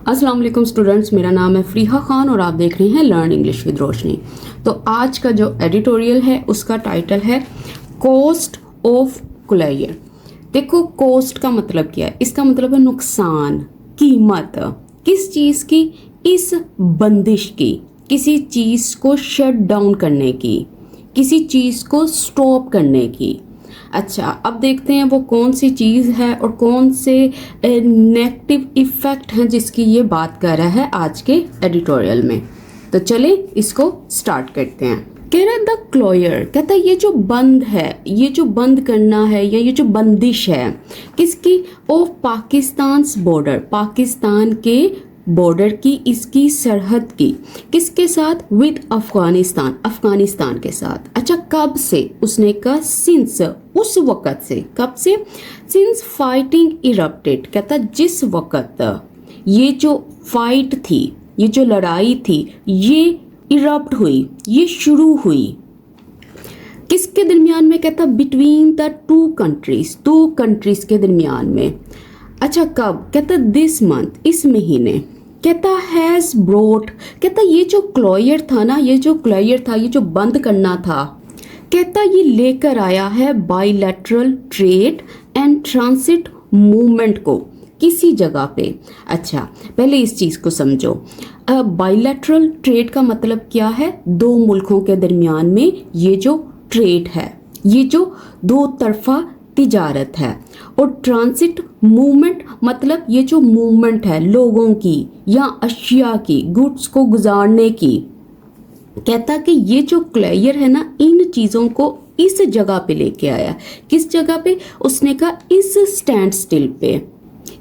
अस्सलाम वालेकुम स्टूडेंट्स, मेरा नाम है फरीहा खान और आप देख रहे हैं लर्न इंग्लिश विद रोशनी। तो आज का जो एडिटोरियल है उसका टाइटल है कॉस्ट ऑफ क्लोजर। देखो, कॉस्ट का मतलब क्या है? इसका मतलब है नुकसान, कीमत। किस चीज़ की? इस बंदिश की, किसी चीज़ को शट डाउन करने की, किसी चीज़ को स्टॉप करने की। अच्छा, अब देखते हैं वो कौन सी चीज़ है और कौन से नेगेटिव इफ़ेक्ट हैं जिसकी ये बात कर रहा है आज के एडिटोरियल में। तो चले इसको स्टार्ट करते हैं। कह रहा है द क्लोजर, कहता है ये जो बंद है, ये जो बंद करना है या ये जो बंदिश है किसकी? ऑफ पाकिस्तान बॉर्डर, पाकिस्तान के बॉर्डर की, इसकी सरहद की। किसके साथ? विद अफगानिस्तान, अफगानिस्तान के साथ। अच्छा, कब से? उसने कहा सिंस, उस वक़्त से। कब से? सिंस फाइटिंग इरप्टेड, कहता जिस वक़्त ये जो फाइट थी, ये जो लड़ाई थी, ये इरप्ट हुई, ये शुरू हुई। किसके दरमियान में? कहता बिटवीन द टू कंट्रीज, दो कंट्रीज के दरमियान में। अच्छा, कब? कहता दिस मंथ, इस महीने। कहता हैज़ ब्रोट, कहता ये जो क्लोजर था ना, ये जो क्लोजर था, ये जो बंद करना था, कहता ये लेकर आया है bilateral trade and transit movement को किसी जगह पे। अच्छा, पहले इस चीज़ को समझो। बायलैटरल ट्रेड का मतलब क्या है? दो मुल्कों के दरमियान में ये जो ट्रेड है, ये जो दो तरफा तिजारत है। और ट्रांसिट मूवमेंट मतलब ये जो मूवमेंट है लोगों की या अशिया की, गुड्स को गुजारने की। कहता कि ये जो क्लोजर है ना, इन चीज़ों को इस जगह पे लेके आया। किस जगह पे? उसने कहा इस स्टैंड स्टिल पे,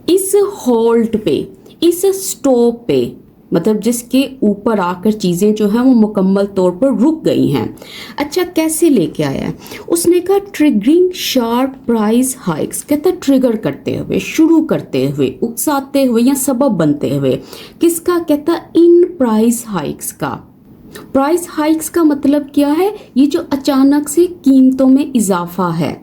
इस होल्ड पे, इस स्टॉप पे, मतलब जिसके ऊपर आकर चीज़ें जो हैं वो मुकम्मल तौर पर रुक गई हैं। अच्छा, कैसे लेके आया है? उसने कहा ट्रिगरिंग शार्प प्राइस हाइक्स, कहता ट्रिगर करते हुए, शुरू करते हुए, उकसाते हुए या सबब बनते हुए। किसका? कहता इन प्राइस हाइक्स का। प्राइस हाइक्स का मतलब क्या है? ये जो अचानक से कीमतों में इजाफा है।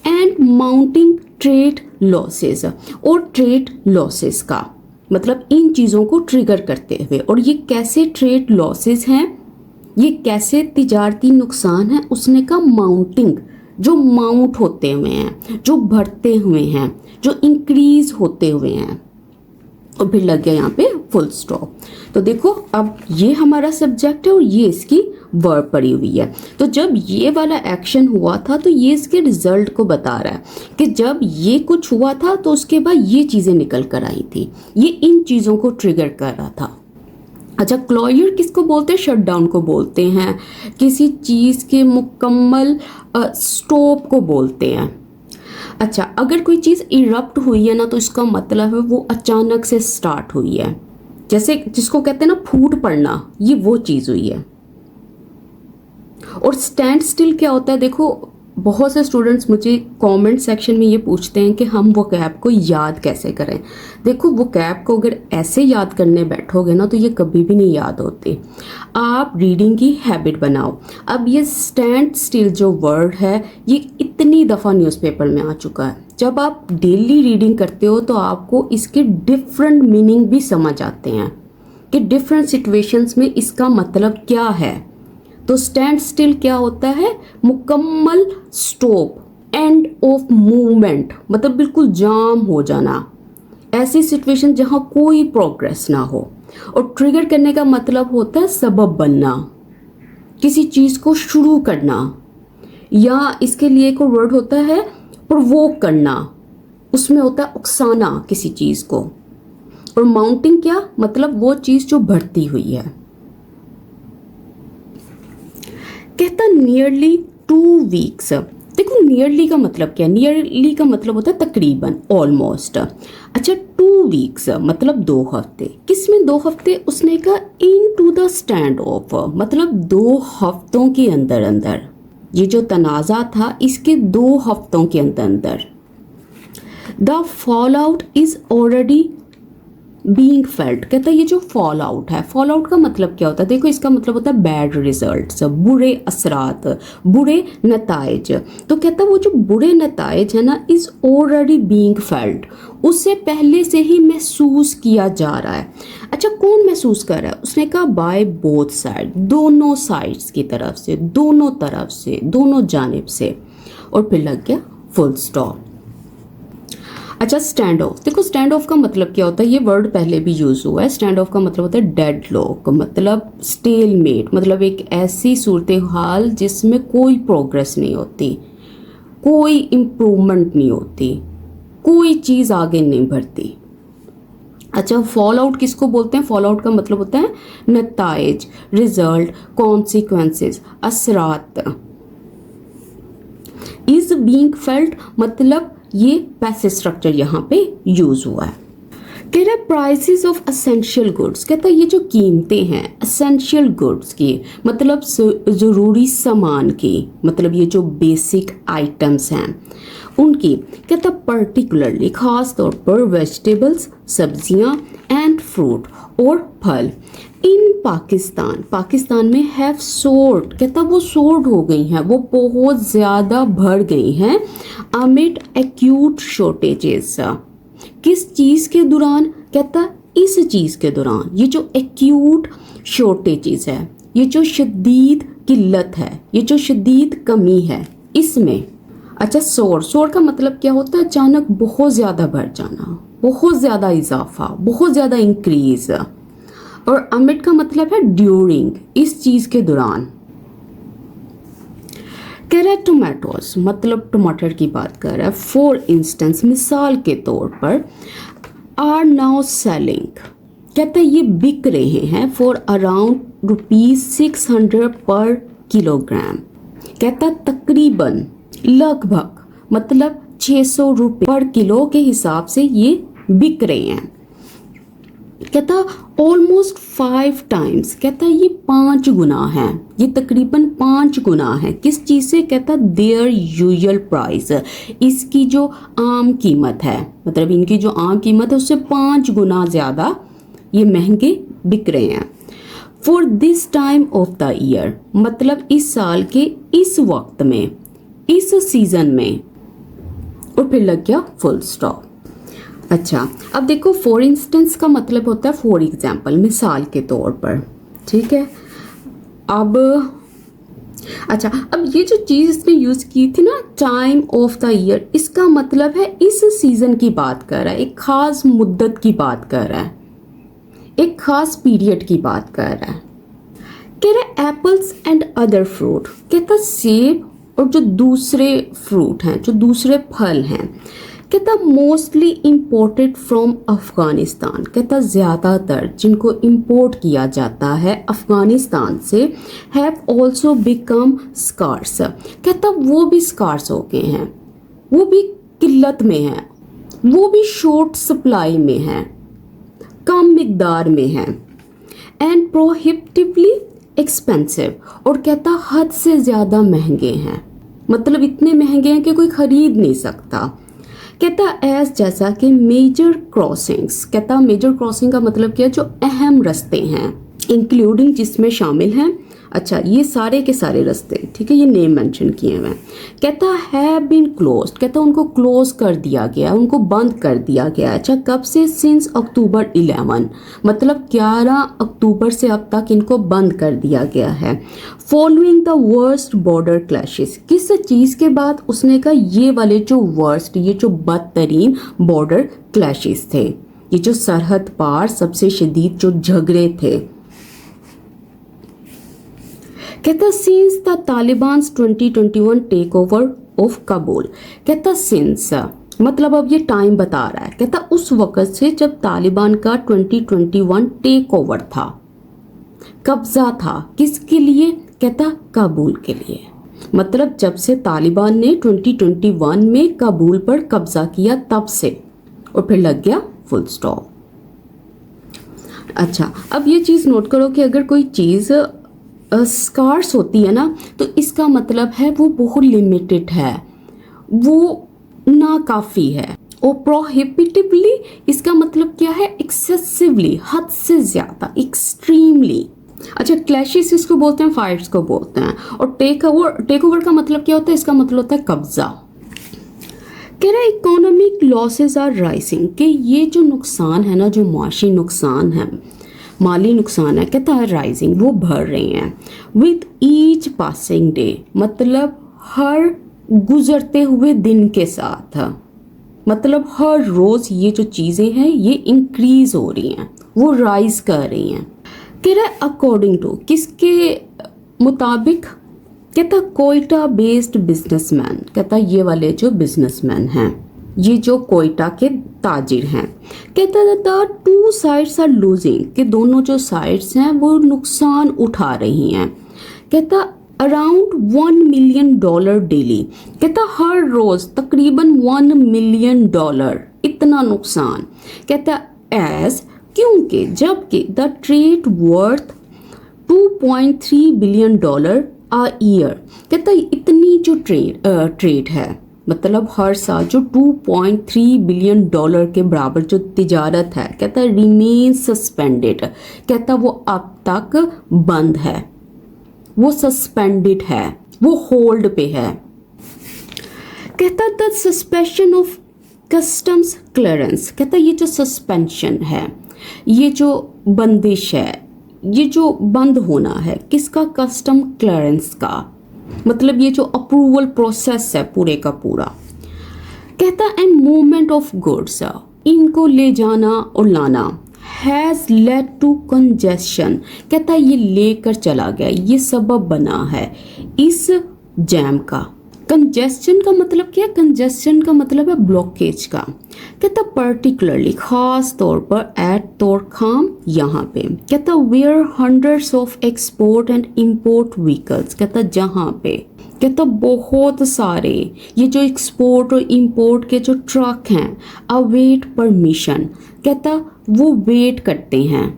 एंड माउंटिंग ट्रेड लॉसेस, और ट्रेड लॉसेस का मतलब इन चीज़ों को ट्रिगर करते हुए। और ये कैसे ट्रेड लॉसेस हैं, ये कैसे तिजारती नुकसान है? उसने कहा माउंटिंग, जो माउंट होते हुए हैं, जो बढ़ते हुए हैं, जो इंक्रीज होते हुए हैं। और फिर लग गया यहाँ पे फुल स्टॉप। तो देखो, अब ये हमारा सब्जेक्ट है और ये इसकी वर्ब पड़ी हुई है। तो जब ये वाला एक्शन हुआ था तो ये इसके रिजल्ट को बता रहा है कि जब ये कुछ हुआ था तो उसके बाद ये चीज़ें निकल कर आई थी, ये इन चीज़ों को ट्रिगर कर रहा था। अच्छा, क्लोजर किसको बोलते हैं? शट डाउन को बोलते हैं, किसी चीज़ के मुकम्मल स्टॉप को बोलते हैं। अच्छा, अगर कोई चीज़ इरप्ट हुई है ना तो इसका मतलब है वो अचानक से स्टार्ट हुई है। जैसे जिसको कहते हैं ना फूट पड़ना, ये वो चीज़ हुई है। और स्टैंड स्टिल क्या होता है? देखो, बहुत से स्टूडेंट्स मुझे कमेंट सेक्शन में ये पूछते हैं कि हम वो कैब को याद कैसे करें। देखो, वो कैब को अगर ऐसे याद करने बैठोगे ना तो ये कभी भी नहीं याद होती। आप रीडिंग की हैबिट बनाओ। अब ये स्टैंड स्टिल जो वर्ड है ये इतनी दफ़ा न्यूज़पेपर में आ चुका है। जब आप डेली रीडिंग करते हो तो आपको इसके डिफरेंट मीनिंग भी समझ आते हैं कि डिफरेंट सिचुएशंस में इसका मतलब क्या है। तो स्टैंड स्टिल क्या होता है? मुकम्मल स्टॉप, एंड ऑफ मूवमेंट, मतलब बिल्कुल जाम हो जाना, ऐसी सिचुएशन जहां कोई प्रोग्रेस ना हो। और ट्रिगर करने का मतलब होता है सबब बनना, किसी चीज़ को शुरू करना, या इसके लिए एक वर्ड होता है प्रोवोक करना, उसमें होता है उकसाना किसी चीज़ को। और माउंटिंग क्या? मतलब वो चीज़ जो बढ़ती हुई है। कहता नियरली 2 वीक्स। देखो, नियरली का मतलब क्या है? नियरली का मतलब होता है तकरीबन, ऑलमोस्ट। अच्छा, 2 वीक्स मतलब 2 हफ्ते। किसमें 2 हफ्ते? उसने कहा इन टू द स्टैंड ऑफ, मतलब 2 हफ्तों के अंदर अंदर। ये जो तनाज़ा था इसके 2 हफ्तों के अंदर अंदर। The fall out is already being felt, कहता है ये जो फॉल आउट है, फॉल आउट का मतलब क्या होता है? देखो इसका मतलब होता है बैड रिजल्ट्स, बुरे असरात, बुरे नताइज। तो कहता है वो जो बुरे नताइज है ना, इज ऑलरेडी बीइंग फेल्ट, उससे पहले से ही महसूस किया जा रहा है। अच्छा, कौन महसूस कर रहा है? उसने कहा बाय बोथ साइड, दोनों साइड्स की तरफ से, दोनों तरफ से, दोनों जानिब से। और फिर लग गया फुल स्टॉप। अच्छा, स्टैंड ऑफ, देखो स्टैंड ऑफ का मतलब क्या होता है? ये वर्ड पहले भी यूज हुआ है। स्टैंड ऑफ का मतलब होता है डेड लॉक, मतलब स्टेलमेट, मतलब एक ऐसी सूरत हाल जिसमें कोई प्रोग्रेस नहीं होती, कोई इम्प्रूवमेंट नहीं होती, कोई चीज़ आगे नहीं बढ़ती। अच्छा, फॉल आउट किसको बोलते हैं? फॉल आउट का मतलब होता है नताइज, रिजल्ट, कॉन्सिक्वेंसेस, असरात। इज बीइंग फेल्ट मतलब ये पैसिव स्ट्रक्चर यहाँ पे यूज हुआ है। कह रहा है प्राइसेस ऑफ एसेंशियल गुड्स, कहता है ये जो कीमतें हैं एसेंशियल गुड्स की, मतलब ज़रूरी सामान की, मतलब ये जो बेसिक आइटम्स हैं उनकी, कहता पर्टिकुलरली खास तौर पर वेजिटेबल्स, सब्जियां एंड फ्रूट और फल इन पाकिस्तान, पाकिस्तान में हैव सोर्ड, कहता वो सोर्ड हो गई हैं, वो बहुत ज़्यादा बढ़ गई हैं अमिड एक्यूट शॉर्टेजेस। किस चीज़ के दौरान? कहता इस चीज़ के दौरान, ये जो एक्यूट शॉर्टेजेस है, ये जो शदीद किल्लत है, ये जो शदीद कमी है इसमें। अच्छा, सोर का मतलब क्या होता है? अचानक बहुत ज़्यादा बढ़ जाना, बहुत ज़्यादा इजाफा, बहुत ज़्यादा इंक्रीज। और अमिड का मतलब है ड्यूरिंग, इस चीज़ के दौरान। कह रहा है टोमेटोज, मतलब टमाटर की बात कर रहा है। फॉर इंस्टेंस, मिसाल के तौर पर, आर नाउ सेलिंग, कहता है ये बिक रहे हैं फॉर अराउंड ₹600 पर किलोग्राम। कहता तकरीबन, लगभग, मतलब 600 रुपये पर किलो के हिसाब से ये बिक रहे हैं। कहता ऑलमोस्ट 5 टाइम्स, कहता ये 5 गुना है, ये तकरीबन 5 गुना है। किस चीज़ से? कहता देयर यूजुअल प्राइस, इसकी जो आम कीमत है, मतलब इनकी जो आम कीमत है उससे 5 गुना ज़्यादा ये महंगे बिक रहे हैं। For this time of the year, मतलब इस साल के इस वक्त में, इस सीजन में। और फिर लग गया फुल स्टॉप। अच्छा, अब देखो फॉर इंस्टेंस का मतलब होता है फॉर एग्जाम्पल, मिसाल के तौर पर, ठीक है। अब अच्छा, अब ये जो चीज़ इसने यूज़ की थी ना, टाइम ऑफ द ईयर, इसका मतलब है इस सीजन की बात कर रहा है, एक खास मुद्दत की बात कर रहा है, एक खास पीरियड की बात कर रहा है। कह रहा है एप्पल्स एंड अदर फ्रूट, कहता सेब और जो दूसरे फ्रूट हैं, जो दूसरे फल हैं, कहता मोस्टली इम्पोर्टेड फ्रॉम अफ़गानिस्तान, कहता ज़्यादातर जिनको इम्पोर्ट किया जाता है अफ़गानिस्तान से, हैव ऑल्सो बिकम स्कार्स, कहता वो भी स्कार्स हो गए हैं, वो भी किल्लत में हैं, वो भी शॉर्ट सप्लाई में हैं, कम मिकदार में हैं, एंड प्रोहिबिटिवली एक्सपेंसिव, और कहता हद से ज़्यादा महंगे हैं, मतलब इतने महंगे हैं कि कोई ख़रीद नहीं सकता। कहता एज जैसा कि मेजर क्रॉसिंग्स, कहता मेजर क्रॉसिंग का मतलब क्या है? जो अहम रास्ते हैं, इंक्लूडिंग जिसमें शामिल हैं, अच्छा ये सारे के सारे रास्ते, ठीक है, ये नेम मेंशन किए हुए हैं। कहता हैव बीन क्लोज्ड, कहता उनको क्लोज कर दिया गया, उनको बंद कर दिया गया। अच्छा, कब से? सिंस अक्टूबर 11, मतलब 11 अक्टूबर से अब तक इनको बंद कर दिया गया है। Following the worst border clashes, किस चीज़ के बाद? उसने कहा ये वाले जो वर्स्ट, ये जो बदतरीन बॉर्डर क्लैशेस थे, ये जो सरहद पार सबसे शदीद जो झगड़े थे। कहता since the Taliban's 2021 take over of Kabul, कहता सिंस मतलब अब ये टाइम बता रहा है, कहता उस वक़्त से जब तालिबान का 2021 टेक ओवर था, कब्जा था, किसके लिए? कहता काबुल के लिए, मतलब जब से तालिबान ने 2021 में काबुल पर कब्जा किया तब से। और फिर लग गया फुल स्टॉप। अच्छा, अब ये चीज़ नोट करो कि अगर कोई चीज़ स्कार्स होती है ना, तो इसका मतलब है वो बहुत लिमिटेड है, वो नाकाफ़ी है, और प्रोहिबिटिवली इसका मतलब क्या है? एक्सेसिवली, हद से ज़्यादा, एक्सट्रीमली। अच्छा, क्लैशेस इसको बोलते हैं, फाइट्स को बोलते हैं। और टेक ओवर का मतलब क्या होता है? इसका मतलब होता है कब्जा। कह रहा है इकोनॉमिक लॉसेस आर राइजिंग, कि ये जो नुकसान है ना, जो माशी नुकसान है, माली नुकसान है, कहता है राइजिंग, वो बढ़ रहे हैं विद ईच पासिंग डे, मतलब हर गुजरते हुए दिन के साथ, मतलब हर रोज़ ये जो चीज़ें हैं ये इंक्रीज हो रही हैं, वो राइज कर रही हैं। कह रहा है अकॉर्डिंग टू, किसके मुताबिक? कहता कोयटा बेस्ड बिजनेसमैन, कहता ये वाले जो बिजनेसमैन हैं, ये जो कोयटा के ताजिर हैं, कहता the two sides are losing, कि दोनों जो साइड्स हैं वो नुकसान उठा रही हैं। कहता अराउंड $1 मिलियन डेली, कहता हर रोज तकरीबन $1 मिलियन, इतना नुकसान। कहता एज, क्योंकि जबकि the trade worth $2.3 billion a year, कहता इतनी जो ट्रेड है, मतलब हर साल जो $2.3 बिलियन के बराबर जो तिजारत है, कहता रिमेन सस्पेंडेड, कहता वो अब तक बंद है, वो सस्पेंडेड है, वो होल्ड पे है। कहता the suspension of customs clearance, कहता ये जो सस्पेंशन है, ये जो बंदिश है, ये जो बंद होना है किसका? कस्टम क्लियरेंस का, मतलब ये जो अप्रूवल प्रोसेस है पूरे का पूरा। कहता एंड मूवमेंट ऑफ गुड्स, इनको ले जाना और लाना, हैज़ लेड टू कंजेशन, कहता ये लेकर चला गया, ये सबब बना है इस जैम का। कंजेस्शन का मतलब क्या? कंजेस्शन का मतलब है ब्लॉकेज का। कहता पर्टिकुलरली, खास तौर पर, एट तोरखाम, यहाँ पे। कहता where hundreds of export and import vehicles, कहता जहाँ पे, कहता बहुत सारे ये जो एक्सपोर्ट और इंपोर्ट के जो ट्रक हैं, अवेट परमिशन, कहता वो वेट करते हैं,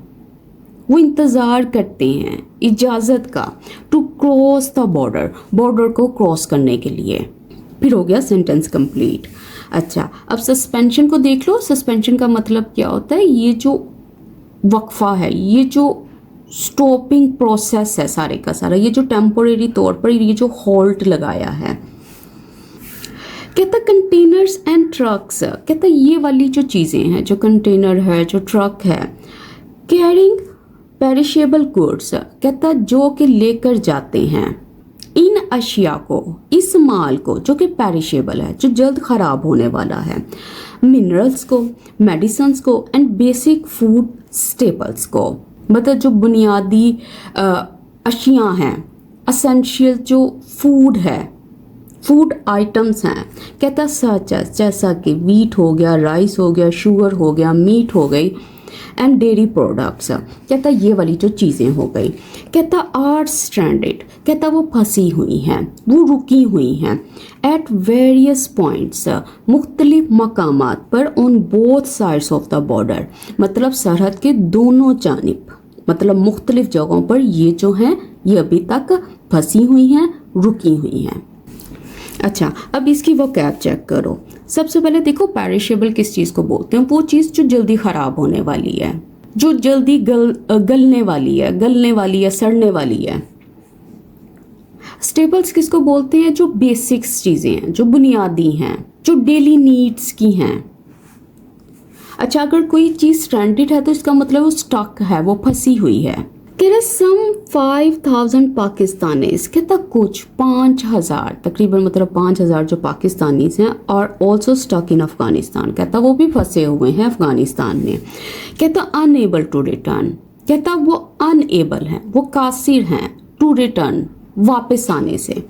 वो इंतज़ार करते हैं इजाज़त का, to cross the border, border को क्रॉस करने के लिए। फिर हो गया सेंटेंस कंप्लीट। अच्छा, अब सस्पेंशन को देख लो। सस्पेंशन का मतलब क्या होता है? ये जो वक्फा है, ये जो स्टॉपिंग प्रोसेस है सारे का सारा, ये जो टेम्पोरेरी तौर पर ये जो हॉल्ट लगाया है। कहता कंटेनर्स एंड ट्रक्स, कहता ये वाली जो चीज़ें हैं, जो कंटेनर है, जो ट्रक है, कैरिंग पेरिशेबल गुड्स, कहता जो कि लेकर जाते हैं इन अशिया को, इस माल को जो कि पेरिशेबल है, जो जल्द ख़राब होने वाला है, मिनरल्स को, मेडिसिन्स को, एंड बेसिक फूड स्टेपल्स को, मतलब जो बुनियादी अशिया हैं, असेंशियल जो फूड है, फूड आइटम्स हैं। कहता सच जैसा कि वीट हो गया, राइस हो गया, शुगर हो गया, मीट हो गई, एंड डेयरी प्रोडक्ट्स, कहता ये वाली जो चीज़ें हो गई। कहता आर स्ट्रैंडेड, कहता वो फंसी हुई हैं, वो रुकी हुई हैं, एट वेरियस पॉइंट्स, मुख्तलिफ मकामात पर, on both sides of the border, मतलब सरहद के दोनों जानिब, मतलब मुख्तलिफ जगहों पर ये जो हैं ये अभी तक फंसी हुई हैं, रुकी हुई हैं। अच्छा, अब इसकी वो कैब चेक करो। सबसे पहले देखो पेरिशेबल किस चीज़ को बोलते हैं? वो चीज़ जो जल्दी ख़राब होने वाली है, जो जल्दी गलने वाली है, सड़ने वाली है। स्टेपल्स किसको बोलते हैं? जो बेसिक्स चीज़ें हैं, जो बुनियादी हैं, जो डेली नीड्स की हैं। अच्छा, अगर कोई चीज़ स्ट्रैंडेड है तो इसका मतलब वो स्टक है, वो फंसी हुई है। कह रहे सम 5000 पाकिस्तानीज, कहता कुछ 5000 तकरीबन, मतलब 5000 जो पाकिस्तानीज हैं, और ऑल्सो स्टक इन अफगानिस्तान, कहता वो भी फंसे हुए हैं अफगानिस्तान में। कहता अनएबल टू रिटर्न, कहता वो अनएबल हैं, वो कासिर हैं, टू रिटर्न, वापस आने से।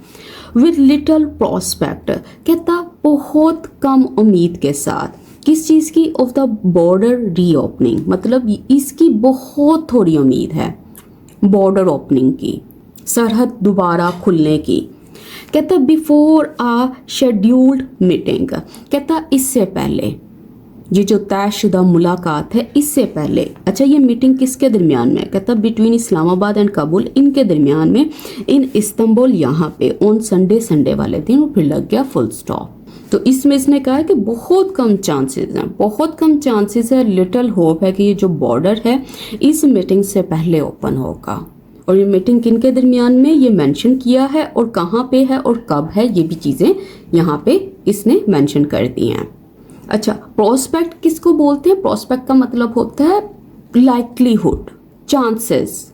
विद लिटल प्रोस्पेक्ट, कहता बहुत कम उम्मीद के साथ, किस चीज़ की? ऑफ द बॉर्डर रीओपनिंग, मतलब इसकी बहुत थोड़ी उम्मीद है बॉर्डर ओपनिंग की, सरहद दोबारा खुलने की। कहता बिफोर आ शेड्यूल्ड मीटिंग, कहता इससे पहले, ये जो तयशुदा मुलाकात है इससे पहले। अच्छा, ये मीटिंग किसके दरमियान में? कहता बिटवीन इस्लामाबाद एंड काबुल, इनके दरमियान में, इन इस्तांबुल, यहाँ पे, ऑन संडे वाले दिन, फिर लग गया फुल स्टॉप। तो इसमें इसने कहा है कि बहुत कम चांसेस हैं, बहुत कम चांसेस है, लिटिल होप है कि ये जो बॉर्डर है इस मीटिंग से पहले ओपन होगा। और ये मीटिंग किन के दरमियान में ये मेंशन किया है और कहाँ पे है और कब है, ये भी चीज़ें यहाँ पे इसने मेंशन कर दी हैं। अच्छा, प्रोस्पेक्ट किसको बोलते हैं? प्रोस्पेक्ट का मतलब होता है लाइकलीहुड, चांसेस,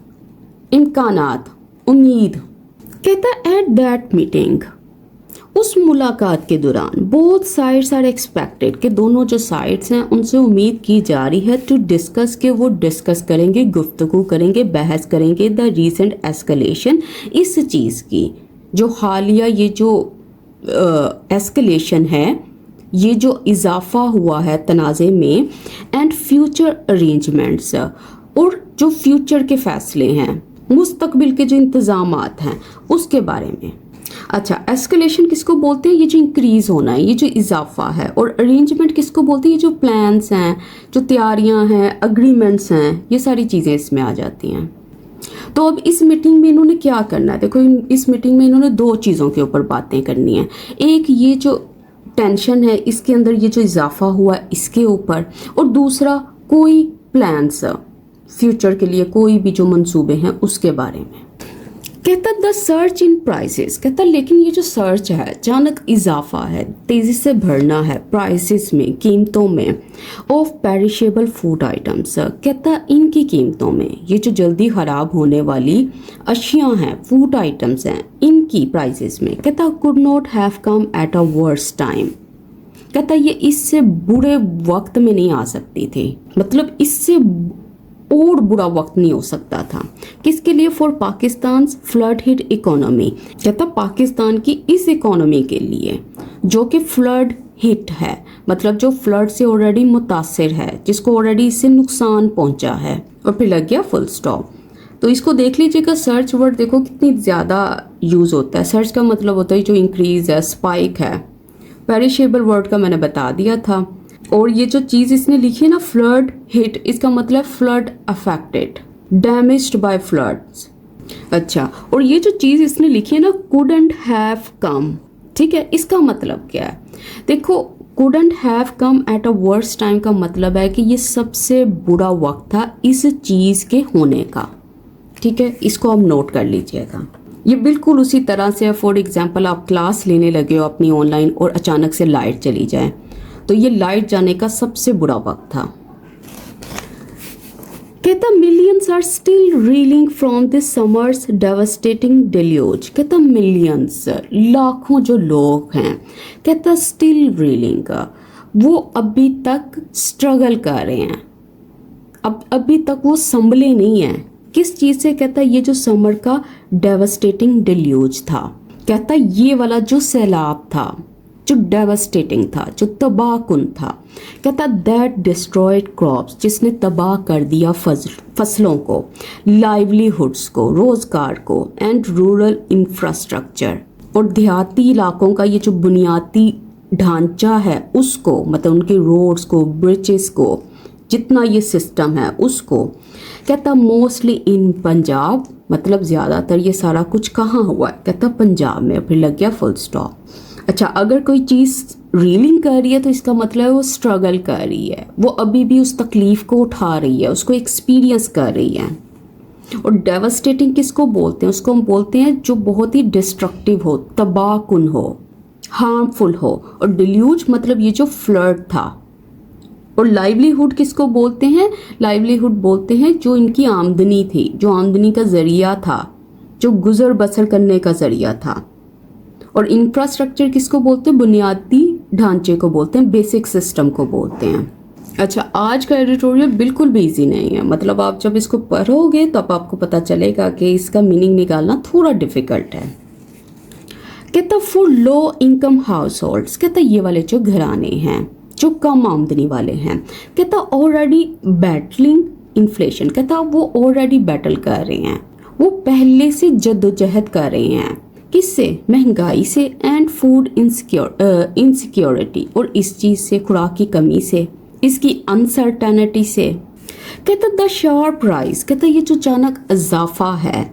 इम्कानात, उम्मीद। कहता एट दैट मीटिंग, उस मुलाकात के दौरान बोथ साइड्स आर एक्सपेक्टेड, कि दोनों जो साइड्स हैं उनसे उम्मीद की जा रही है टू डिस्कस, के वो डिस्कस करेंगे, गुफ्तगू करेंगे, बहस करेंगे द रीसेंट एस्केलेशन, इस चीज़ की जो हालिया ये जो एस्केलेशन है, ये जो इजाफा हुआ है तनाज़े में, एंड फ्यूचर अरेंजमेंट्स, और जो फ्यूचर के फैसले हैं, मुस्तकबिल के जो इंतज़ामात हैं उसके बारे में। अच्छा, एस्केलेशन किसको बोलते हैं? ये जो इंक्रीज होना है, ये जो इजाफा है। और अरेंजमेंट किसको बोलते हैं? ये जो प्लान्स हैं, जो तैयारियां हैं, अग्रीमेंट्स हैं, ये सारी चीज़ें इसमें आ जाती हैं। तो अब इस मीटिंग में इन्होंने क्या करना है? देखो, इस मीटिंग में इन्होंने दो चीज़ों के ऊपर बातें करनी है। एक ये जो टेंशन है इसके अंदर, ये जो इजाफा हुआ इसके ऊपर, और दूसरा कोई प्लान्स फ्यूचर के लिए, कोई भी जो मंसूबे हैं उसके बारे में। कहता द सर्च इन प्राइसेस, कहता लेकिन ये जो सर्च है, अचानक इजाफा है, तेज़ी से बढ़ना है प्राइसेस में, कीमतों में, ऑफ पेरिशेबल फूड आइटम्स, कहता इनकी कीमतों में, ये जो जल्दी ख़राब होने वाली अशियाँ हैं, फूड आइटम्स हैं, इनकी प्राइसेस में, कहता could not have come at a worse time, कहता ये इससे बुरे वक्त में नहीं आ सकती थी, मतलब इससे और बुरा वक्त नहीं हो सकता था। किसके लिए? For Pakistan flood hit economy, कहता पाकिस्तान की इस इकोनॉमी के लिए जो कि फ्लड हिट है, मतलब जो फ्लड से ऑलरेडी मुतासिर है, जिसको ऑलरेडी इससे नुकसान पहुंचा है। और फिर लग गया फुल स्टॉप। तो इसको देख लीजिएगा, सर्च वर्ड देखो कितनी ज़्यादा यूज़ होता है। सर्च का मतलब होता है जो इंक्रीज है, स्पाइक है। पेरिशेबल वर्ड का मैंने बता दिया था। और ये जो चीज़ इसने लिखी है ना, फ्लड हिट, इसका मतलब flood affected, damaged bye floods. अच्छा, और ये जो चीज़ इसने लिखी है ना, कुडंट हैव कम, ठीक है, इसका मतलब क्या है? देखो, couldn't have come at a worst time का मतलब है कि ये सबसे बुरा वक्त था इस चीज़ के होने का, ठीक है, इसको आप नोट कर लीजिएगा। ये बिल्कुल उसी तरह से, फॉर एग्जाम्पल आप क्लास लेने लगे हो अपनी ऑनलाइन और अचानक से लाइट चली जाए, तो ये लाइट जाने का सबसे बुरा वक्त था। कहता millions are still reeling from this summer's devastating deluge, कहता मिलियंस, लाखों जो लोग हैं, कहता स्टिल रीलिंग, वो अभी तक स्ट्रगल कर रहे हैं, अभी तक वो संभले नहीं हैं। किस चीज़ से? कहता ये जो समर का डेवास्टेटिंग डिल्यूज था, कहता ये वाला जो सैलाब था, जो डेवास्टेटिंग था, जो तबाहकुन था, कहता दैट डिस्ट्रॉयड क्रॉप्स, जिसने तबाह कर दिया फसलों को, लाइवलीहुड्स को, रोजगार को, एंड रूरल इंफ्रास्ट्रक्चर, और देहाती इलाकों का ये जो बुनियादी ढांचा है उसको, मतलब उनके रोड्स को, ब्रिजेस को, जितना ये सिस्टम है उसको, कहता मोस्टली इन पंजाब, मतलब ज़्यादातर ये सारा कुछ कहाँ हुआ है? कहता पंजाब में। फिर लग गया फुल स्टॉप। अच्छा, अगर कोई चीज़ रीलिंग कर रही है तो इसका मतलब है वो स्ट्रगल कर रही है, वो अभी भी उस तकलीफ़ को उठा रही है, उसको एक्सपीरियंस कर रही है। और डेवास्टेटिंग किसको बोलते हैं? उसको हम बोलते हैं जो बहुत ही डिस्ट्रक्टिव हो, तबाहकुन हो, हार्मफुल हो। और डिल्यूज मतलब ये जो फ्लड था। और लाइवलीहुड किसको बोलते हैं? लाइवलीहुड बोलते हैं जो इनकी आमदनी थी, जो आमदनी का ज़रिया था, जो गुजर बसर करने का ज़रिया था। और इंफ्रास्ट्रक्चर किसको बोलते हैं? बुनियादी ढांचे को बोलते हैं, बेसिक सिस्टम को बोलते हैं। अच्छा, आज का एडिटोरियल बिल्कुल भी इजी नहीं है, मतलब आप जब इसको पढ़ोगे तो आपको पता चलेगा कि इसका मीनिंग निकालना थोड़ा डिफिकल्ट है। कहता for low income house holds, कहता ये वाले जो घराने हैं जो कम आमदनी वाले हैं, कहता ऑलरेडी बैटलिंग इन्फ्लेशन, कहता वो ऑलरेडी बैटल कर रहे हैं, वो पहले से जद्दोजहद कर रहे हैं। किससे? महंगाई से, एंड फूड इनसिक्योरिटी, और इस चीज़ से, खुराक की कमी से, इसकी अनसर्टेनिटी से। कहता द शार्प राइज, कहता ये जो अचानक इजाफा है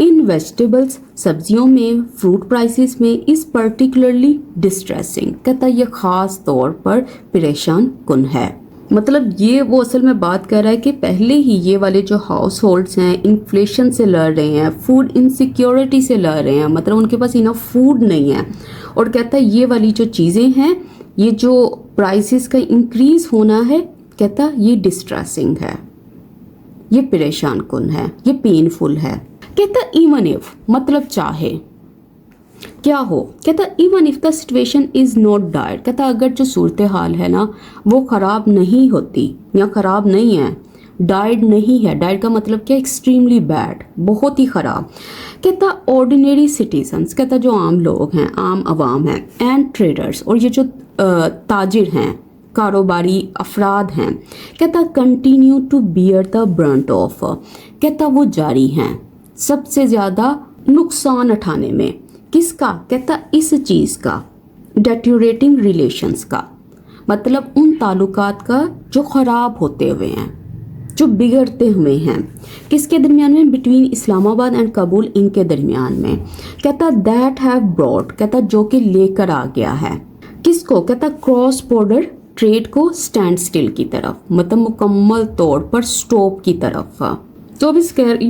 इन वेजिटेबल्स, सब्जियों में, फ्रूट प्राइसेस में इज़ पर्टिकुलरली डिस्ट्रेसिंग। कहता है ये ख़ास तौर पर परेशान कुन है। मतलब ये वो असल में बात कर रहा है कि पहले ही ये वाले जो हाउस होल्ड्स हैं इन्फ्लेशन से लड़ रहे हैं, फूड इनसिक्योरिटी से लड़ रहे हैं, मतलब उनके पास इनफ फूड नहीं है। और कहता है ये वाली जो चीज़ें हैं, ये जो प्राइसेस का इंक्रीज़ होना है, कहता ये डिस्ट्रेसिंग है, ये परेशान कुन है, ये पेनफुल है। कहता इवन इफ, मतलब चाहे क्या हो, कहता even if the situation is not dire, कहता अगर जो सूरत हाल है ना वो ख़राब नहीं होती या ख़राब नहीं है, डायर्ड नहीं है, डायर्ड का मतलब क्या, एक्सट्रीमली बैड, बहुत ही ख़राब। कहता ऑर्डिनरी सिटीजन्स, कहता जो आम लोग हैं, आम आवाम हैं, एंड ट्रेडर्स, और ये जो ताजिर हैं, कारोबारी अफराद हैं, कहता continue to bear the brunt of, कहता वो जारी हैं सबसे ज़्यादा नुकसान उठाने में। किसका, कहता इस चीज़ का, डेट्यूरेटिंग रिलेशंस का, मतलब उन ताल्लुकात का जो ख़राब होते हुए हैं, जो बिगड़ते हुए हैं। किसके दरमियान में, बिटवीन इस्लामाबाद एंड काबुल, इनके दरमियान में। कहता दैट हैव ब्रॉट, कहता जो कि लेकर आ गया है, किसको, कहता क्रॉस बॉर्डर ट्रेड को स्टैंड स्टिल की तरफ, मतलब मुकम्मल तौर पर स्टॉप की तरफ। तो अब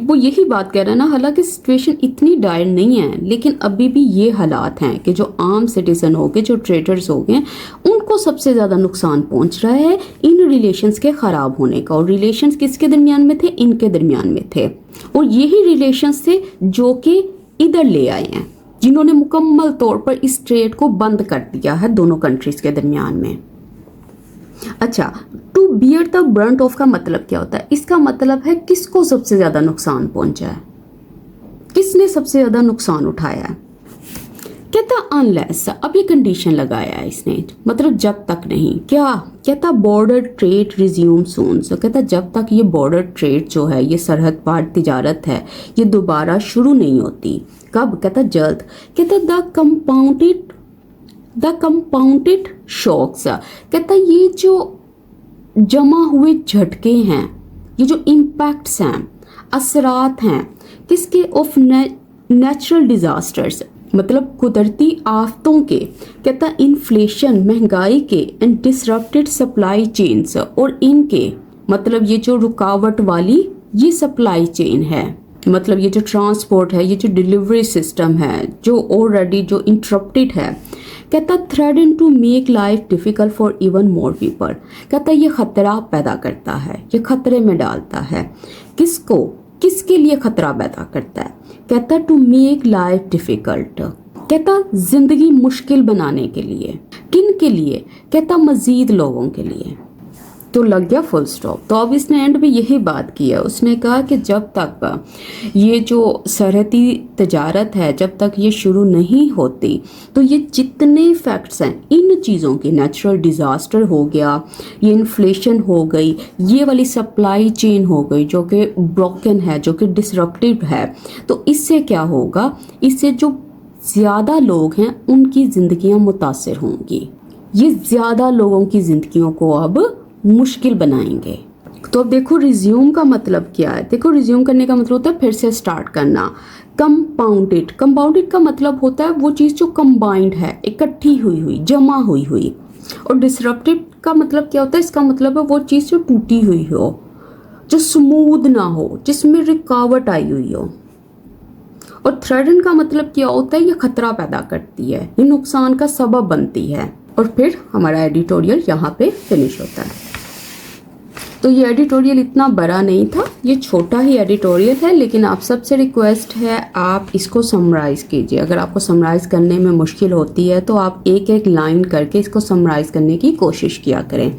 वो यही बात कह रहा है ना, हालांकि सिचुएशन इतनी डायर नहीं है, लेकिन अभी भी ये हालात हैं कि जो आम सिटीजन हो गए, जो ट्रेडर्स हो गए, उनको सबसे ज़्यादा नुकसान पहुंच रहा है इन रिलेशंस के ख़राब होने का। और रिलेशंस किसके दरमियान में थे, इनके दरमियान में थे। और यही रिलेशंस थे जो कि इधर ले आए हैं, जिन्होंने मुकम्मल तौर पर इस ट्रेड को बंद कर दिया है दोनों कंट्रीज़ के दरमियान में। अच्छा, to bear the brunt of का मतलब क्या होता है, इसका मतलब है किसको सबसे ज़्यादा नुकसान पहुंचा है, किसने सबसे ज़्यादा नुकसान उठाया है। कहता अनलेस, अब ये कंडीशन लगाया है इसने, मतलब जब तक नहीं, क्या कहता बॉर्डर ट्रेड रिज्यूम सून, कहता जब तक ये बॉर्डर ट्रेड जो है, ये सरहद पार तिजारत है, ये दोबारा शुरू नहीं होती। कब, कहता जल्द। कहता द कंपाउंडेड शॉक्स, कहता ये जो जमा हुए झटके हैं, ये जो इम्पैक्ट्स हैं, असरात हैं, किसके, ऑफ नेचुरल डिजास्टर्स, मतलब कुदरती आफतों के। कहता इन्फ्लेशन, महंगाई के, एंड डिसरप्टेड सप्लाई चेन्स, और इनके, मतलब ये जो रुकावट वाली ये सप्लाई चेन है, मतलब ये जो ट्रांसपोर्ट है, ये जो डिलीवरी सिस्टम है, जो ऑलरेडी जो इंटरप्टेड है। कहता threaten to make life difficult for even more people, कहता ये खतरा पैदा करता है, ये खतरे में डालता है। किसको, किसके लिए खतरा पैदा करता है, कहता टू मेक लाइफ डिफिकल्ट, कहता जिंदगी मुश्किल बनाने के लिए। किन के लिए, कहता मजीद लोगों के लिए। तो लग गया फुल स्टॉप। तो अब इसने एंड में यही बात की है, उसने कहा कि जब तक ये जो सरहदी तजारत है, जब तक ये शुरू नहीं होती, तो ये जितने फैक्ट्स हैं इन चीज़ों के, नेचुरल डिज़ास्टर हो गया, ये इन्फ्लेशन हो गई, ये वाली सप्लाई चेन हो गई जो कि ब्रोकन है, जो कि डिसरप्टिव है, तो इससे क्या होगा, इससे जो ज़्यादा लोग हैं उनकी ज़िंदगियाँ मुतासर होंगी। ये ज़्यादा लोगों की ज़िंदगियों को अब मुश्किल बनाएंगे। तो अब देखो रिज्यूम का मतलब क्या है। देखो रिज्यूम करने का मतलब होता है फिर से स्टार्ट करना। कंपाउंडेड, कंपाउंडेड का मतलब होता है वो चीज़ जो कंबाइंड है, इकट्ठी हुई हुई, जमा हुई हुई। और डिसरप्टेड का मतलब क्या होता है, इसका मतलब है वो चीज़ जो टूटी हुई हो, जो स्मूथ ना हो, जिसमें रुकावट आई हुई हो। और थ्रेटन का मतलब क्या होता है, ये खतरा पैदा करती है, ये नुकसान का सबब बनती है। और फिर हमारा एडिटोरियल यहाँ पे फिनिश होता है। तो ये एडिटोरियल इतना बड़ा नहीं था, ये छोटा ही एडिटोरियल है, लेकिन आप सबसे रिक्वेस्ट है आप इसको समराइज़ कीजिए। अगर आपको समराइज़ करने में मुश्किल होती है तो आप एक एक लाइन करके इसको समराइज़ करने की कोशिश किया करें।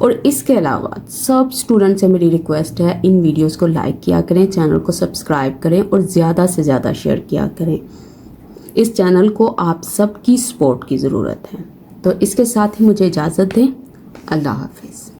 और इसके अलावा सब स्टूडेंट से मेरी रिक्वेस्ट है, इन वीडियोस को लाइक किया करें, चैनल को सब्सक्राइब करें और ज़्यादा से ज़्यादा शेयर किया करें। इस चैनल को आप सबकी सपोर्ट की ज़रूरत है। तो इसके साथ ही मुझे इजाज़त दें। अल्लाह हाफिज़।